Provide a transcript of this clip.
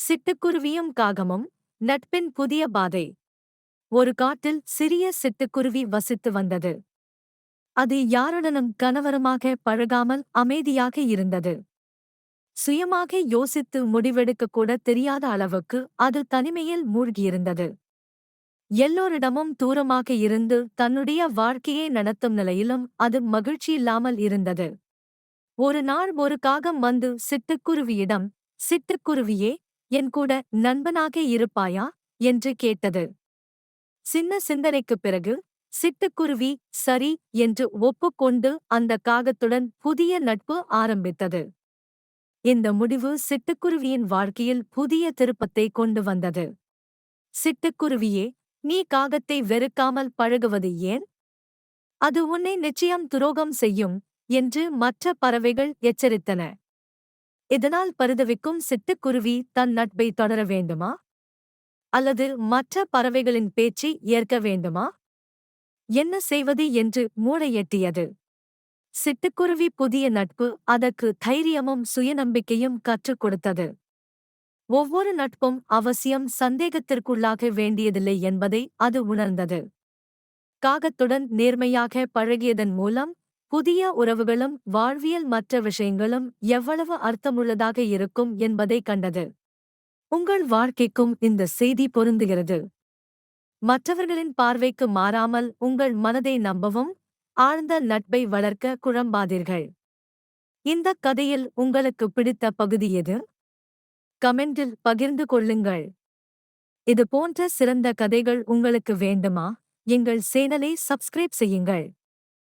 சிட்டுக்குருவியும் காகமும் நட்பின் புதிய பாதை. ஒரு காட்டில் சிறிய சிட்டுக்குருவி வசித்து வந்தது. அது யாருடனும் கணவருமாக பழகாமல் அமைதியாக இருந்தது. சுயமாக யோசித்து முடிவெடுக்க கூட தெரியாத அளவுக்கு அது தனிமையில் மூழ்கியிருந்தது. எல்லோரிடமும் தூரமாக இருந்து தன்னுடைய வாழ்க்கையை நடத்தும் நிலையிலும் அது மகிழ்ச்சியில்லாமல் இருந்தது. ஒரு நாள் ஒரு காகம் வந்து சிட்டுக்குருவியிடம், சிட்டுக்குருவியே, என் கூட நண்பனாக இருப்பாயா என்று கேட்டது. சின்ன சிந்தனைக்குப் பிறகு சிட்டுக்குருவி சரி என்று ஒப்புக்கொண்டு அந்த காகத்துடன் புதிய நட்பு ஆரம்பித்தது. இந்த முடிவு சிட்டுக்குருவியின் வாழ்க்கையில் புதிய திருப்பத்தை கொண்டு வந்தது. சிட்டுக்குருவியே, நீ காகத்தை வெறுக்காமல் பழகுவது ஏன்? அது உன்னை நிச்சயம் துரோகம் செய்யும் என்று மற்ற பறவைகள் எச்சரித்தன. இதனால் பரிதவிக்கும் சிட்டுக்குருவி தன் நட்பை தொடர வேண்டுமா? அல்லது மற்ற பறவைகளின் பேச்சை ஏற்க வேண்டுமா? என்ன செய்வது என்று மூளையெட்டியது. சிட்டுக்குருவி புதிய நட்பு அதற்கு தைரியமும் சுயநம்பிக்கையும் கற்றுக் கொடுத்தது. ஒவ்வொரு நட்பும் அவசியம் சந்தேகத்திற்குள்ளாக வேண்டியதில்லை என்பதை அது உணர்ந்தது. காகத்துடன் நேர்மையாக பழகியதன் மூலம் புதிய உறவுகளும் வாழ்வியல் மற்ற விஷயங்களும் எவ்வளவு அர்த்தமுள்ளதாக இருக்கும் என்பதை கண்டது. உங்கள் வாழ்க்கைக்கும் இந்த செய்தி பொருந்துகிறது. மற்றவர்களின் பார்வைக்கு மாறாமல் உங்கள் மனதை நம்பவும், ஆழ்ந்த நட்பை வளர்க்க குழம்பாதீர்கள். இந்த கதையில் உங்களுக்கு பிடித்த பகுதி எது? கமெண்டில் பகிர்ந்து கொள்ளுங்கள். இது போன்ற சிறந்த கதைகள் உங்களுக்கு வேண்டுமா? எங்கள் சேனலை சப்ஸ்கிரைப் செய்யுங்கள்.